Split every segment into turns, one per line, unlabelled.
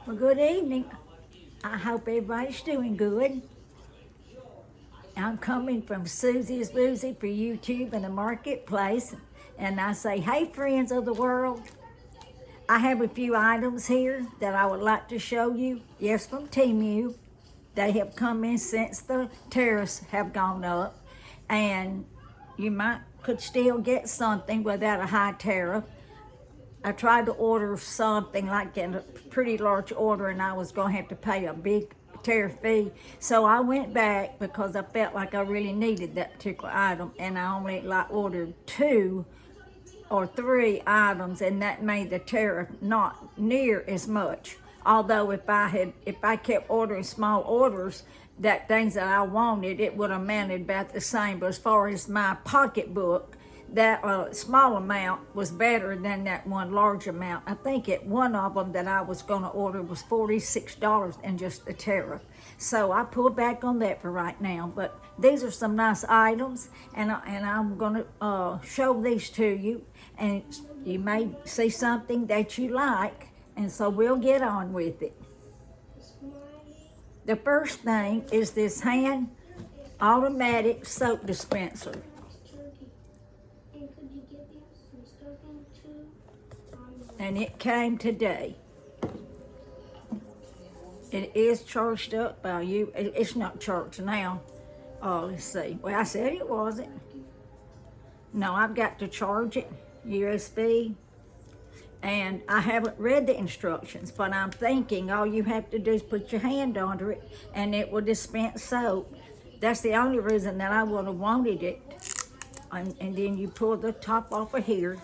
Well, good evening. I hope everybody's doing good. I'm coming from Susie's Boozy for YouTube in the marketplace. And I say, hey, friends of the world. I have a few items here that I would like to show you. Yes, from Temu. They have come in since the tariffs have gone up. And you could still get something without a high tariff. I tried to order something like in a pretty large order, and I was going to have to pay a big tariff fee. So I went back because I felt like I really needed that particular item, and I only ordered 2 or 3 items, and that made the tariff not near as much. Although if I kept ordering small orders, that things that I wanted, it would have amounted about the same. But as far as my pocketbook, that small amount was better than that one large amount. I think one of them that I was going to order was $46 and just the tariff. So I pulled back on that for right now. But these are some nice items, and I'm going to show these to you. And you may see something that you like, and so we'll get on with it. The first thing is this hand automatic soap dispenser. And it came today. It is charged up by you. It's not charged now. Let's see. Well, I said it wasn't. No, I've got to charge it, USB. And I haven't read the instructions, but I'm thinking all you have to do is put your hand under it and it will dispense soap. That's the only reason that I would have wanted it. And then you pull the top off of here,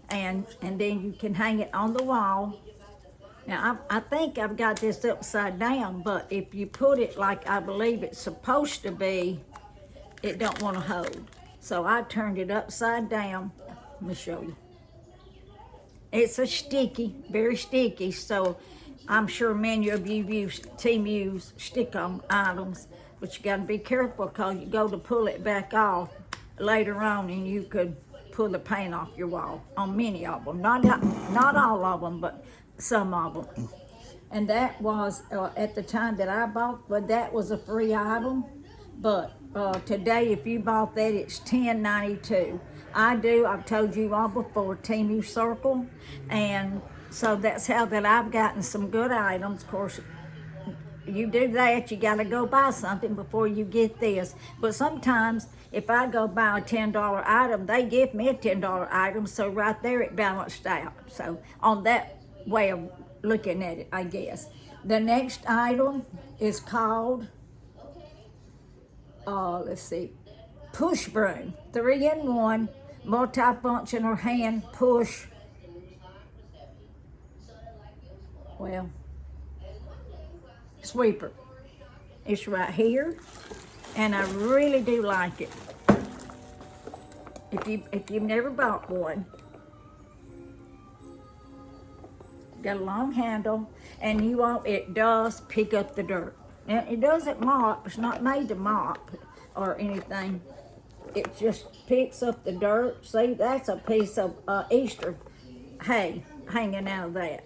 and then you can hang it on the wall. Now, I think I've got this upside down, but if you put it like I believe it's supposed to be, it don't want to hold. So I turned it upside down. Let me show you. It's a sticky, very sticky, so I'm sure many of you use Temu's stick-on items, but you gotta be careful because you go to pull it back off later on and you could pull the paint off your wall on many of them. Not all of them, but some of them. And that was, at the time that I bought, but that was a free item. But today, if you bought that, it's $10.92. I've told you all before, Temu Circle. And so that's how that I've gotten some good items. Of course, you do that, you gotta go buy something before you get this. But sometimes, if I go buy a $10 item, they give me a $10 item, so right there it balanced out. So on that way of looking at it, I guess. The next item is called, let's see, push broom, 3-in-1, multifunctional hand push. Well, sweeper. It's right here, and I really do like it. If you've never bought one, got a long handle, and it does pick up the dirt. Now it doesn't mop. It's not made to mop or anything. It just picks up the dirt. See, that's a piece of Easter hay hanging out of that.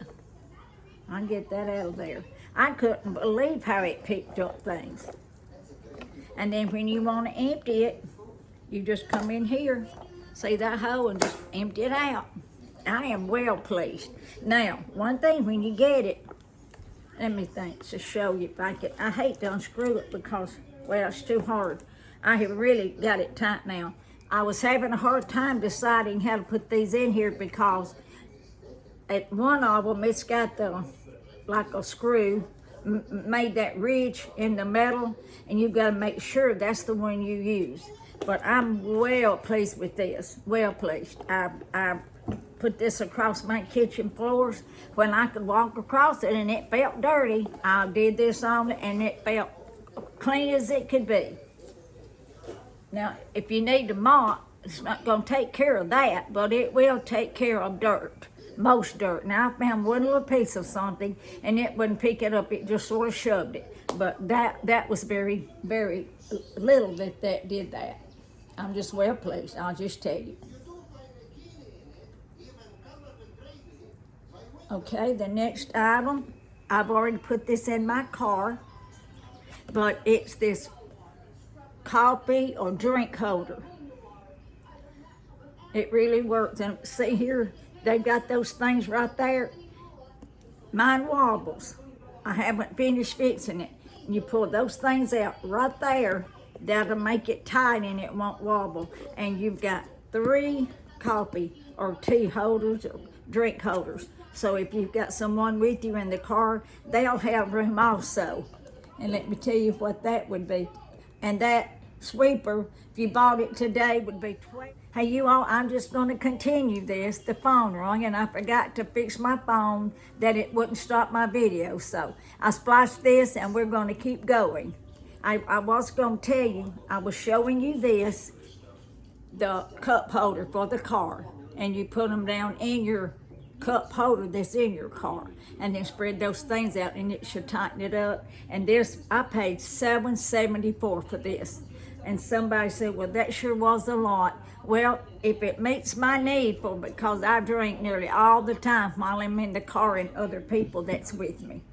I can get that out of there. I couldn't believe how it picked up things. And then when you want to empty it, you just come in here, see that hole, and just empty it out. I am well pleased. Now, one thing when you get it, let me think to show you if I can. I hate to unscrew it because, well, it's too hard. I have really got it tight now. I was having a hard time deciding how to put these in here because at one of them, it's got like a screw made that ridge in the metal, and you've got to make sure that's the one you use. But I'm well pleased with this, well pleased. I put this across my kitchen floors when I could walk across it and it felt dirty. I did this on it and it felt clean as it could be. Now, if you need to mop, it's not going to take care of that, but it will take care of dirt, most dirt. Now, I found one little piece of something, and it wouldn't pick it up. It just sort of shoved it. But that was very, very little that did that. I'm just well pleased, I'll just tell you. Okay, the next item I've already put this in my car, but it's this coffee or drink holder. It really works. And see here, they've got those things right there. Mine wobbles. I haven't finished fixing it. You pull those things out right there, that'll make it tight and it won't wobble. And you've got 3 coffee or tea holders or drink holders. So if you've got someone with you in the car, they'll have room also. And let me tell you what that would be. And that sweeper, if you bought it today, would be $20. Hey, you all, I'm just going to continue this. The phone rang, and I forgot to fix my phone that it wouldn't stop my video. So I spliced this, and we're going to keep going. I was going to tell you, I was showing you this, the cup holder for the car. And you put them down in your cup holder that's in your car, and then spread those things out, and it should tighten it up. And this, I paid $7.74 for this. And somebody said, well, that sure was a lot. Well, if it meets my need for, because I drink nearly all the time while I'm in the car and other people that's with me.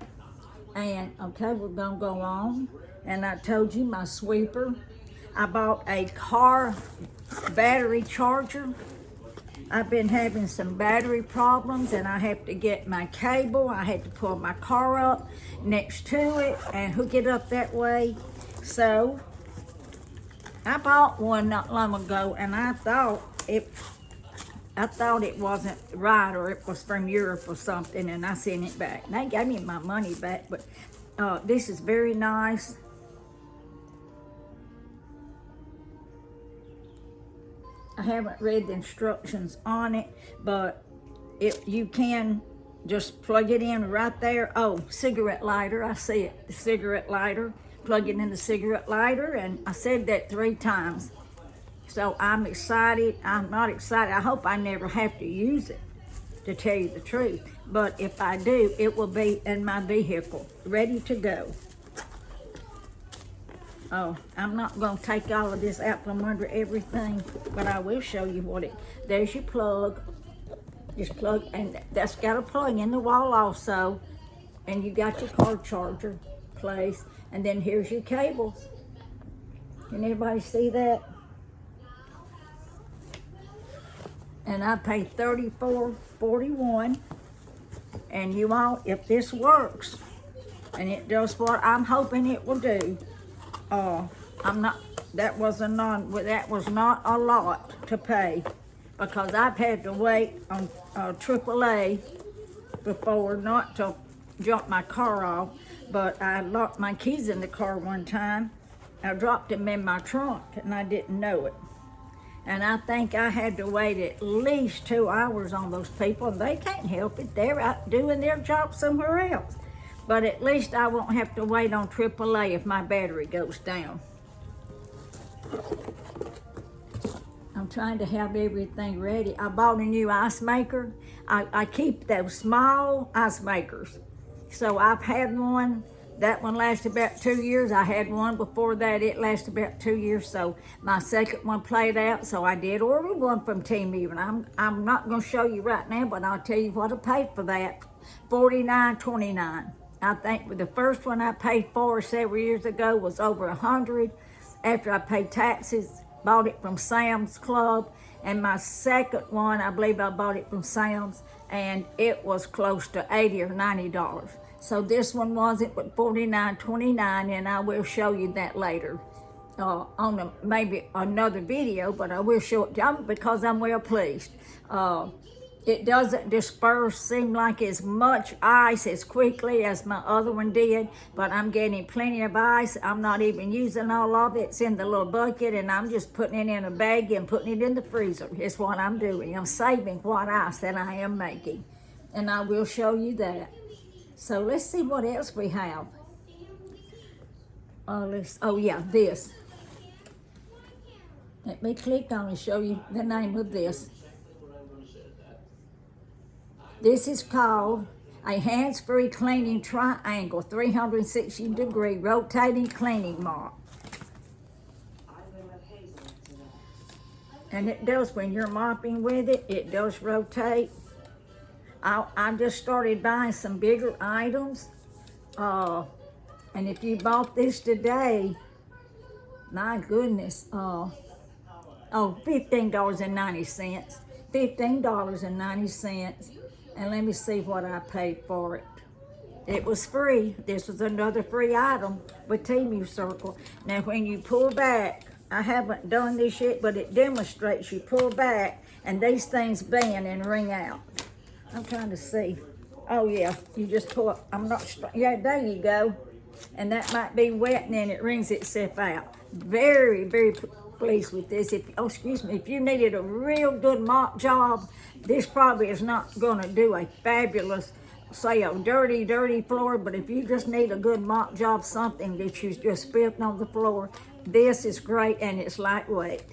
And okay, we're gonna go on. And I told you my sweeper. I bought a car battery charger. I've been having some battery problems, and I have to get my cable. I had to pull my car up next to it and hook it up that way. So I bought one not long ago, and I thought it wasn't right, or it was from Europe or something, and I sent it back. They gave me my money back, but this is very nice. I haven't read the instructions on it, but if you can just plug it in right there. Oh, cigarette lighter, I see it, the cigarette lighter. Plug it in the cigarette lighter, and I said that 3 times. So I'm excited. I'm not excited. I hope I never have to use it, to tell you the truth. But if I do, it will be in my vehicle, ready to go. Oh, I'm not going to take all of this out from under everything, but I will show you what it, there's your plug. Just plug, and that's got a plug in the wall also. And you got your car charger place. And then here's your cables. Can everybody see that? And I paid $34.41. And you all, if this works, and it does what I'm hoping it will do, that was not a lot to pay, because I've had to wait on AAA before, not to jump my car off. But I locked my keys in the car one time. I dropped them in my trunk, and I didn't know it. And I think I had to wait at least 2 hours on those people. They can't help it. They're out doing their job somewhere else. But at least I won't have to wait on AAA if my battery goes down. I'm trying to have everything ready. I bought a new ice maker. I keep those small ice makers. So I've had one. That one lasted about 2 years. I had one before that. It lasted about 2 years. So my second one played out. So I did order one from Temu. And I'm not going to show you right now, but I'll tell you what I paid for that. $49.29. I think the first one I paid for several years ago was over $100. After I paid taxes, bought it from Sam's Club. And my second one, I believe I bought it from Sam's, and it was close to $80 or $90. So this one wasn't, but $49.29, and I will show you that later on maybe another video, but I will show it to you because I'm well pleased. It doesn't disperse, seem like as much ice as quickly as my other one did, but I'm getting plenty of ice. I'm not even using all of it. It's in the little bucket, and I'm just putting it in a bag and putting it in the freezer. It's what I'm doing. I'm saving what ice that I am making, and I will show you that. So let's see what else we have. Oh yeah, this. Let me click on and show you the name of this. This is called a hands-free cleaning triangle, 360-degree rotating cleaning mop. And it does, when you're mopping with it, it does rotate. I just started buying some bigger items, And if you bought this today, my goodness, $15.90. $15.90. And let me see what I paid for it. It was free. This was another free item with Temu Circle. Now, when you pull back, I haven't done this yet, but it demonstrates you pull back and these things bend and ring out. I'm trying to see. Oh, yeah, you just pull up. I'm not, yeah, there you go. And that might be wet and then it rings itself out. Very, very pleased with this. If you needed a real good mop job, this probably is not gonna do a fabulous, say a dirty floor, but if you just need a good mop job, something that you just spit on the floor, this is great and it's lightweight.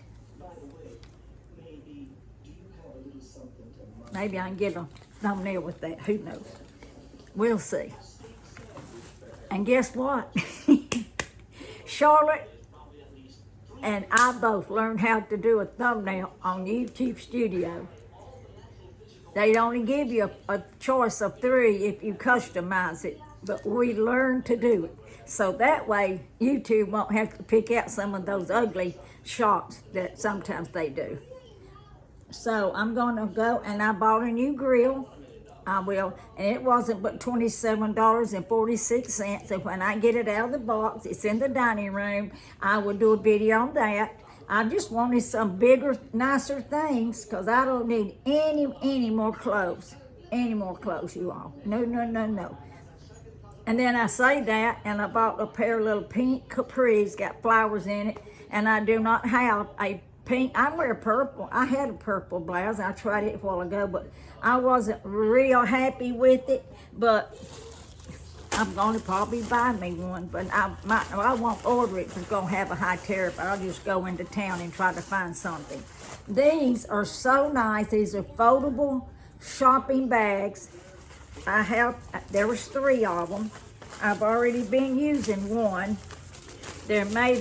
Maybe I can get a thumbnail with that, who knows? We'll see. And guess what? Charlotte and I both learned how to do a thumbnail on YouTube Studio. They'd only give you a choice of 3 if you customize it, but we learned to do it. So that way, YouTube won't have to pick out some of those ugly shots that sometimes they do. So I'm gonna go, and I bought a new grill. I will, and it wasn't but $27.46. And when I get it out of the box, it's in the dining room. I will do a video on that. I just wanted some bigger, nicer things because I don't need any more clothes. Any more clothes, you all. No. And then I say that, and I bought a pair of little pink capris, got flowers in it, and I do not have a pink. I wear purple. I had a purple blouse. I tried it a while ago, but I wasn't real happy with it. But I'm going to probably buy me one, but I won't order it because it's going to have a high tariff. I'll just go into town and try to find something. These are so nice. These are foldable shopping bags. There was 3 of them. I've already been using one. They're like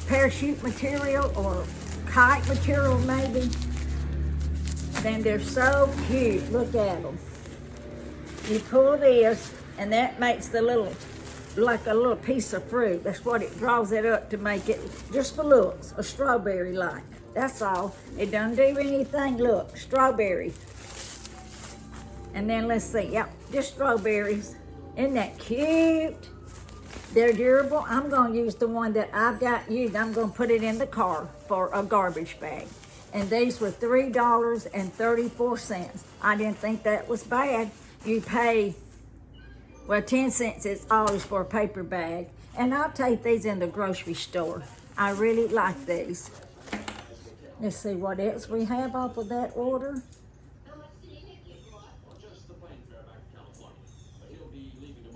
parachute material or kite material maybe. Then they're so cute. Look at them. You pull this, and that makes like a little piece of fruit. That's what it draws it up to make it, just for looks, a strawberry like. That's all. It doesn't do anything. Look, strawberry. And then let's see, yep, just strawberries. Isn't that cute? They're durable. I'm gonna use the one that I've got used. I'm gonna put it in the car for a garbage bag. And these were $3.34. I didn't think that was bad. You pay, well, 10 cents is always for a paper bag. And I'll take these in the grocery store. I really like these. Let's see what else we have off of that order.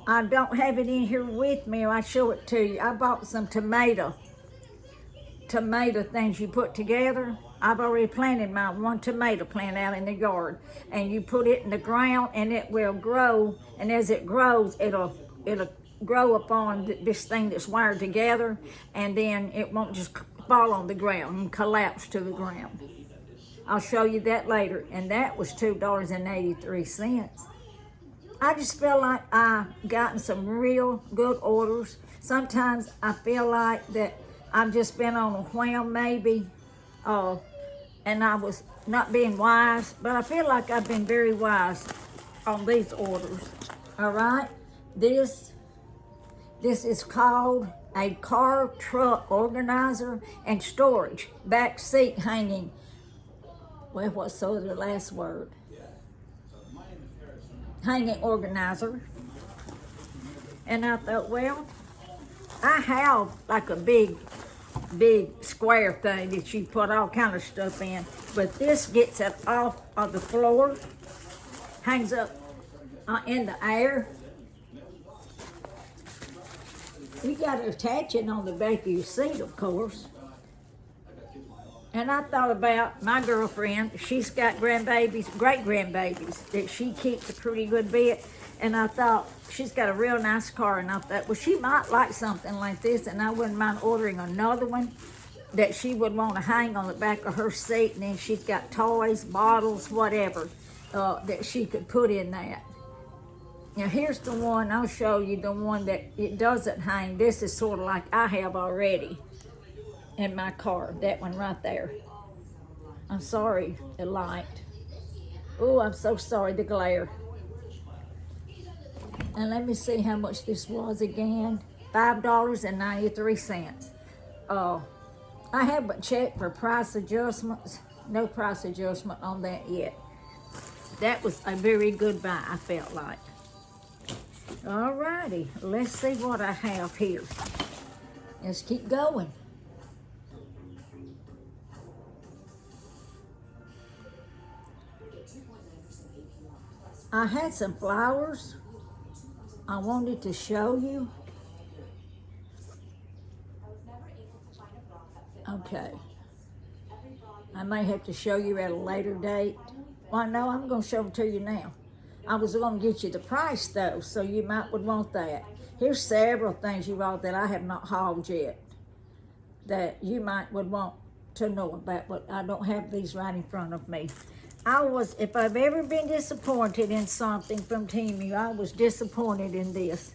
I don't have it in here with me, or I'll show it to you. I bought some tomato things you put together. I've already planted my one tomato plant out in the yard, and you put it in the ground and it will grow, and as it grows, it'll grow upon this thing that's wired together, and then it won't just fall on the ground and collapse to the ground. I'll show you that later, and that was $2.83. I just feel like I've gotten some real good orders. Sometimes I feel like that I've just been on a whim maybe, and I was not being wise, but I feel like I've been very wise on these orders. All right, this is called a car truck organizer and storage back seat hanging. Well, what's the last word? Hanging organizer. And I thought, well, I have like a big square thing that you put all kind of stuff in, but this gets it off of the floor, hangs up in the air. You got to attach it on the back of your seat, of course. And I thought about my girlfriend. She's got grandbabies, great-grandbabies, that she keeps a pretty good bit. And I thought, she's got a real nice car. And I thought, well, she might like something like this, and I wouldn't mind ordering another one that she would want to hang on the back of her seat. And then she's got toys, bottles, whatever, that she could put in that. Now here's the one, I'll show you the one that it doesn't hang. This is sort of like I have already in my car, that one right there. I'm sorry, the light. Oh, I'm so sorry, the glare. And let me see how much this was again. $5.93. I haven't checked for price adjustments. No price adjustment on that yet. That was a very good buy, I felt like. Alrighty, let's see what I have here. Let's keep going. I had some flowers I wanted to show you. Okay. I may have to show you at a later date. Well, no, I'm going to show them to you now. I was going to get you the price, though, so you might would want that. Here's several things you all that I have not hauled yet that you might would want to know about, but I don't have these right in front of me. If I've ever been disappointed in something from Temu, I was disappointed in this.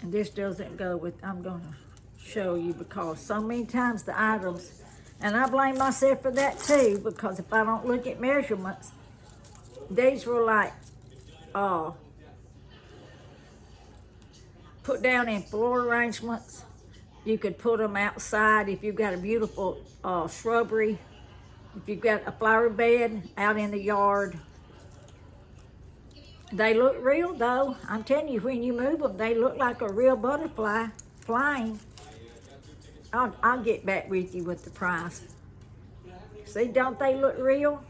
And this doesn't go with, I'm going to show you because so many times the items, and I blame myself for that too, because if I don't look at measurements, these were like, put down in floor arrangements. You could put them outside if you've got a beautiful shrubbery. If you've got a flower bed out in the yard. They look real though. I'm telling you, when you move them, they look like a real butterfly flying. I'll get back with you with the price. See, don't they look real?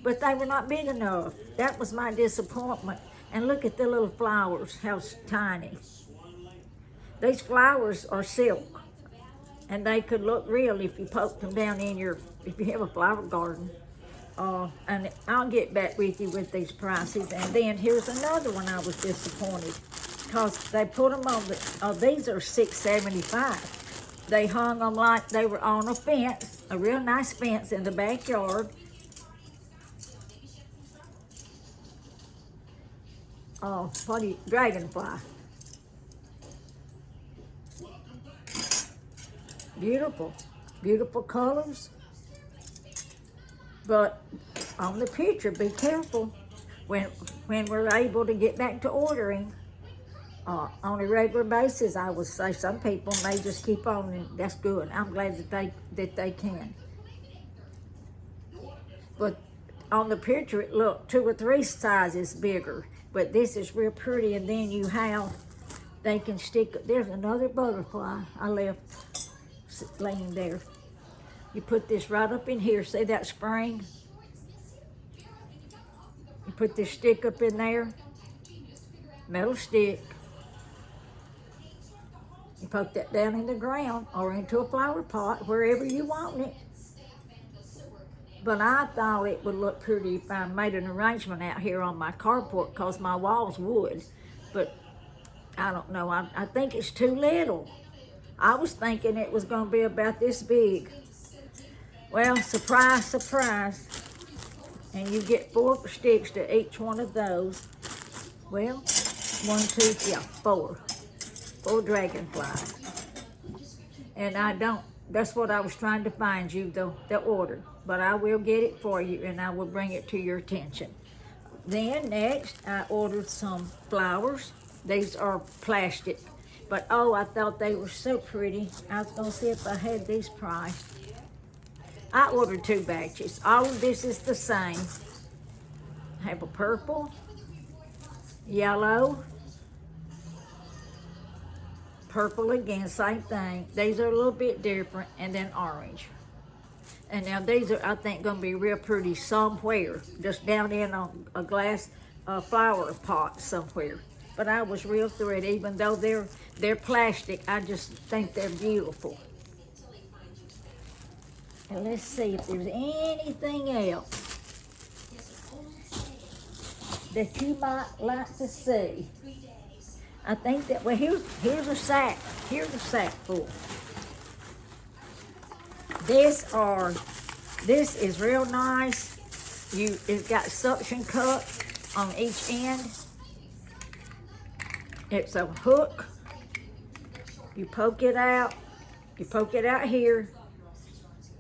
But they were not big enough. That was my disappointment. And look at the little flowers, how tiny. These flowers are silk. And they could look real if you poked them down in if you have a flower garden. And I'll get back with you with these prices. And then here's another one I was disappointed because they put them on these are $6.75. They hung them like they were on a fence, a real nice fence in the backyard. Dragonfly. Beautiful, beautiful colors. But on the picture, be careful when we're able to get back to ordering on a regular basis. I would say some people may just keep on, and that's good. I'm glad that they can. But on the picture, it looked 2 or 3 sizes bigger. But this is real pretty, and then they can stick. There's another butterfly I left laying there. You put this right up in here. See that spring? You put this stick up in there, metal stick. You poke that down in the ground or into a flower pot, wherever you want it. But I thought it would look pretty if I made an arrangement out here on my carport because my walls would. But I don't know. I think it's too little. I was thinking it was going to be about this big. Well, surprise, surprise. And you get 4 sticks to each one of those. Well, 1, 2, 4. 4 dragonflies. And that's what I was trying to find you, the order. But I will get it for you and I will bring it to your attention. Then next, I ordered some flowers. These are plastic. But I thought they were so pretty. I was gonna see if I had these priced. I ordered 2 batches. All of this is the same. I have a purple, yellow, purple again, same thing. These are a little bit different, and then orange. And now these are, I think, gonna be real pretty somewhere, just down in a glass flower pot somewhere. But I was real thrilled, even though they're plastic, I just think they're beautiful. And let's see if there's anything else that you might like to see. I think that, well, here's a sack. Here's a sack full. This is real nice. It's got suction cup. on each end. It's a hook. You poke it out. You poke it out here.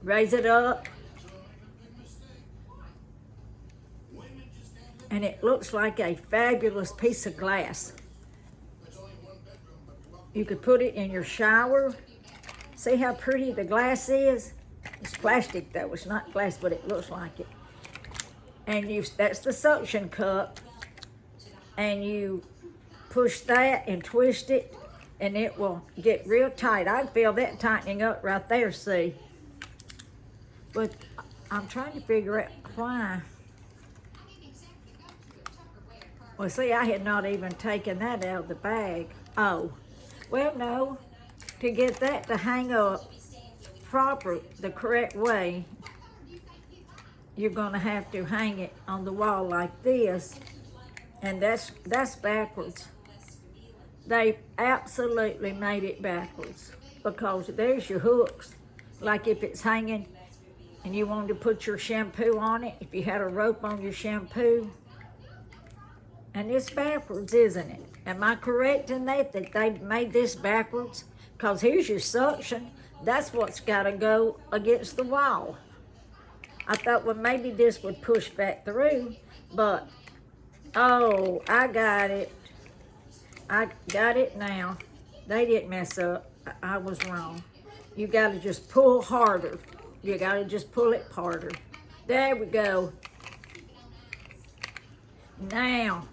Raise it up. And it looks like a fabulous piece of glass. You could put it in your shower. See how pretty the glass is? It's plastic though, it's not glass, but it looks like it. And that's the suction cup. And you push that and twist it, and it will get real tight. I can feel that tightening up right there, see? But I'm trying to figure out why. Well, see, I had not even taken that out of the bag. Oh, well, no. To get that to hang up the correct way, you're gonna have to hang it on the wall like this, and that's backwards. They absolutely made it backwards, because there's your hooks. Like if it's hanging and you wanted to put your shampoo on it, if you had a rope on your shampoo, and it's backwards, isn't it? Am I correct in that they made this backwards? Because here's your suction. That's what's got to go against the wall. I thought, well, maybe this would push back through, but, oh, I got it. I got it now. They didn't mess up. I was wrong. You got to just pull harder. You got to just pull it harder. There we go. Now,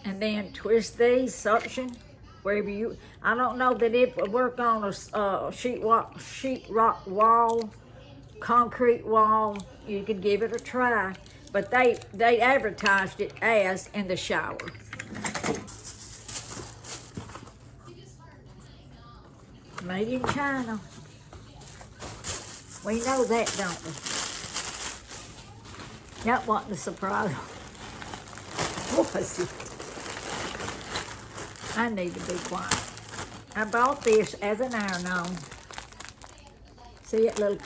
and then twist these, suction, wherever you, I don't know that it would work on a sheetrock wall, concrete wall. You could give it a try, but they advertised it as in the shower. Made in China. We know that, don't we? That wasn't a surprise. Was it? I need to be quiet. I bought this as an iron-on. See that little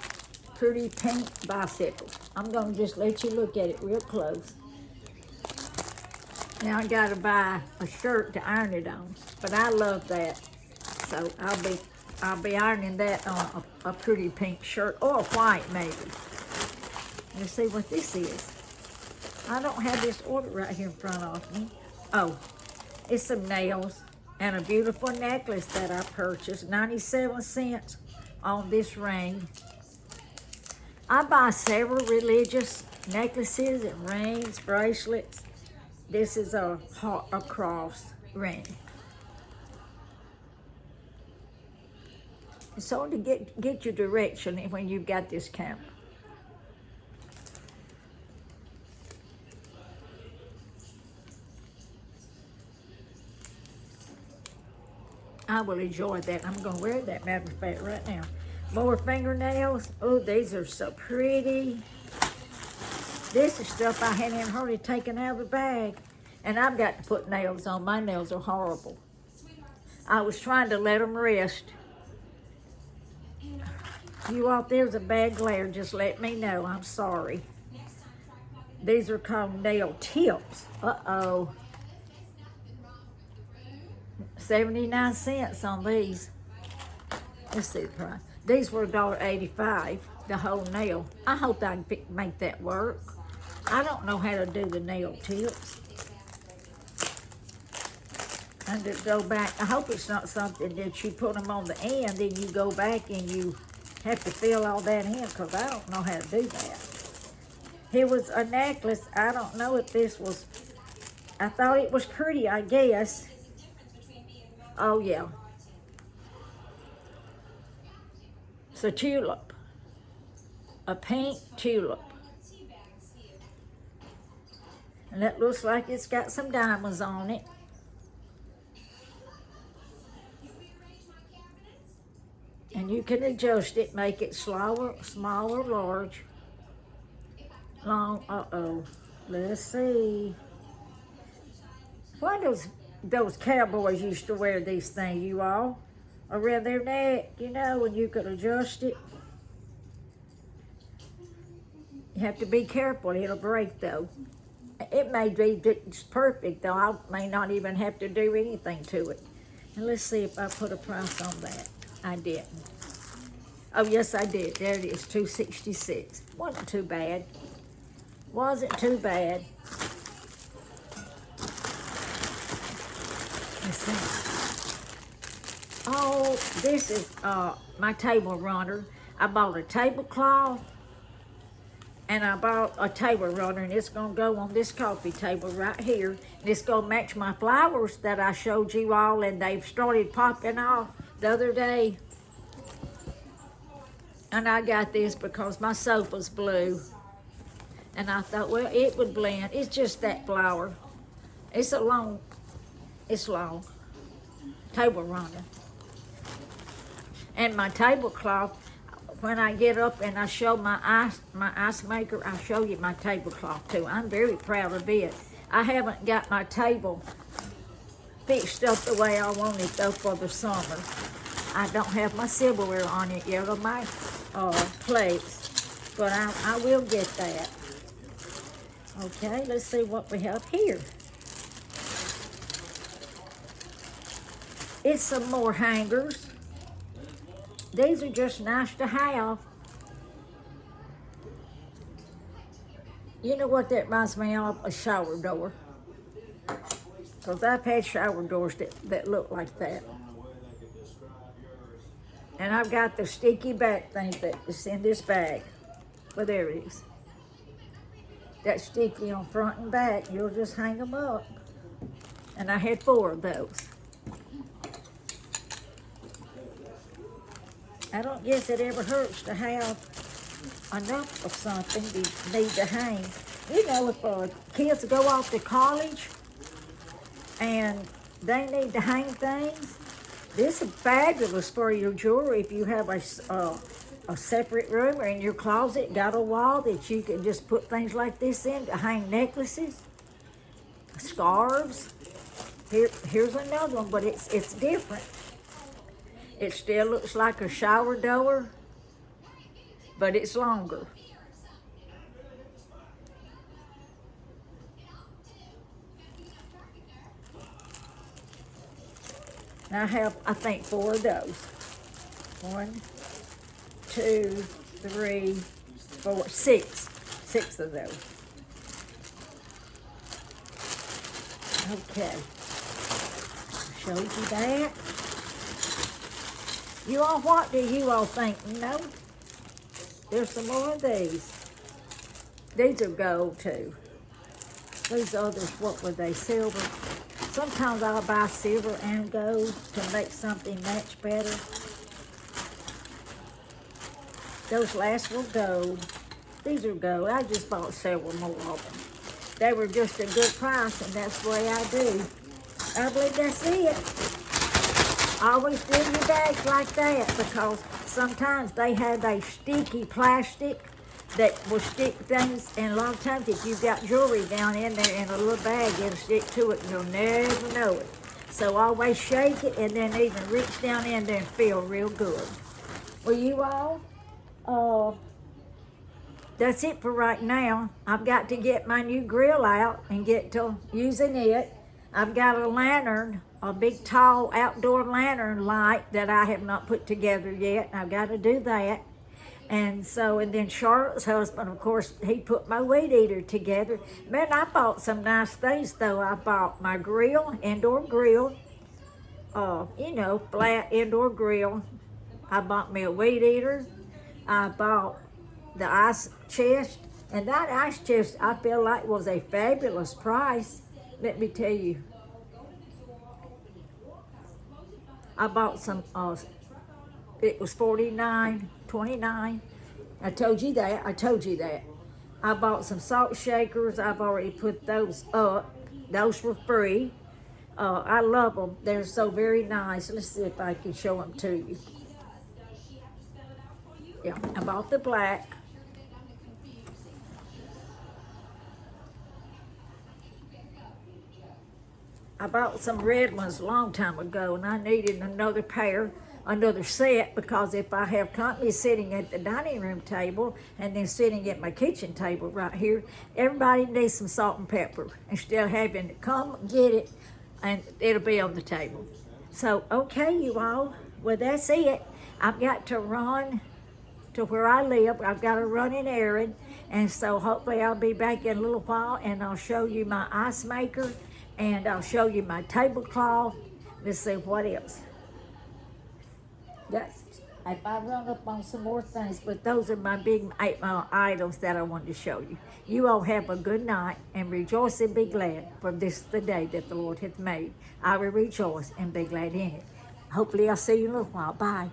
pretty pink bicycle? I'm gonna just let you look at it real close. Now I gotta buy a shirt to iron it on, but I love that. So I'll be ironing that on a pretty pink shirt, or white maybe. Let's see what this is. I don't have this order right here in front of me. Oh, it's some nails and a beautiful necklace that I purchased, 97 cents on this ring. I buy several religious necklaces and rings, bracelets. This is a cross ring. So to get your direction when you've got this camera. I will enjoy that. I'm gonna wear that, matter of fact, right now. More fingernails. Oh, these are so pretty. This is stuff I hadn't even hardly taken out of the bag. And I've got to put nails on. My nails are horrible. I was trying to let them rest. You all, there's a bad glare, just let me know. I'm sorry. These are called nail tips. Uh-oh. 79 cents on these. Let's see the price. These were $1.85, the whole nail. I hope I can make that work. I don't know how to do the nail tips. And to go back, I hope it's not something that you put them on the end and you go back and you have to fill all that in, because I don't know how to do that. Here was a necklace. I don't know if this was, I thought it was pretty, I guess. Oh, yeah. It's a tulip. A pink tulip. And it looks like it's got some diamonds on it. And you can adjust it, make it smaller, large, long. Uh-oh. Let's see. Why does those cowboys used to wear these things, you all? Around their neck, you know, and you could adjust it. You have to be careful, it'll break though. It may be just perfect, though. I may not even have to do anything to it. And let's see if I put a price on that. I didn't. Oh, yes, I did. There it is, $266. Wasn't too bad. Wasn't too bad. Let's see. Oh, this is my table runner. I bought a tablecloth and I bought a table runner, and it's gonna go on this coffee table right here. And it's gonna match my flowers that I showed you all, and they've started popping off the other day. And I got this because my sofa's blue. And I thought, well, it would blend. It's just that flower. It's long. Table runner. And my tablecloth, when I get up and I show my ice maker, I show you my tablecloth too. I'm very proud of it. I haven't got my table fixed up the way I want it though for the summer. I don't have my silverware on it yet, or my plates, but I will get that. Okay, let's see what we have here. It's some more hangers. These are just nice to have. You know what that reminds me of? A shower door. Because I've had shower doors that look like that. And I've got the sticky back thing that's in this bag. Well, there it is. That's sticky on front and back. You'll just hang them up. And I had 4 of those. I don't guess it ever hurts to have enough of something to need to hang. You know, if kids go off to college and they need to hang things, this is fabulous for your jewelry. If you have a separate room or in your closet, got a wall that you can just put things like this in to hang necklaces, scarves. Here's another one, but it's different. It still looks like a shower door, but it's longer. Now I have, I think, 4 of those. 1, 2, 3, 4, 6. 6 of those. Okay. Showed you that. You all, what do you all think? No? There's some more of these. These are gold too. These others, what were they? Silver. Sometimes I'll buy silver and gold to make something match better. Those last were gold. These are gold. I just bought several more of them. They were just a good price, and that's the way I do. I believe that's it. Always do your bags like that, because sometimes they have a sticky plastic that will stick things, and a lot of times if you've got jewelry down in there in a little bag, it'll stick to it and you'll never know it. So always shake it and then even reach down in there and feel real good. Well, you all, that's it for right now. I've got to get my new grill out and get to using it. I've got a lantern, a big tall outdoor lantern light that I have not put together yet. I've got to do that. And then Charlotte's husband, of course, he put my weed eater together. Man, I bought some nice things though. I bought my grill, indoor grill, flat indoor grill. I bought me a weed eater. I bought the ice chest, and that ice chest I feel like was a fabulous price. Let me tell you. I bought some, it was $49.29. I told you that. I bought some salt shakers. I've already put those up. Those were free. I love them. They're so very nice. Let's see if I can show them to you. Yeah, I bought the black. I bought some red ones a long time ago, and I needed another pair another set, because if I have company sitting at the dining room table and then sitting at my kitchen table right here, everybody needs some salt and pepper instead of having to come get it and it'll be on the table. So, okay, you all, well, that's it. I've got to run to where I live. I've got to run an errand, and so hopefully I'll be back in a little while, and I'll show you my ice maker, and I'll show you my tablecloth. Let's see what else. That's if I run up on some more things, but those are my big items that I wanted to show you. You all have a good night, and rejoice and be glad, for this is the day that the Lord hath made. I will rejoice and be glad in it. Hopefully I'll see you in a little while. Bye.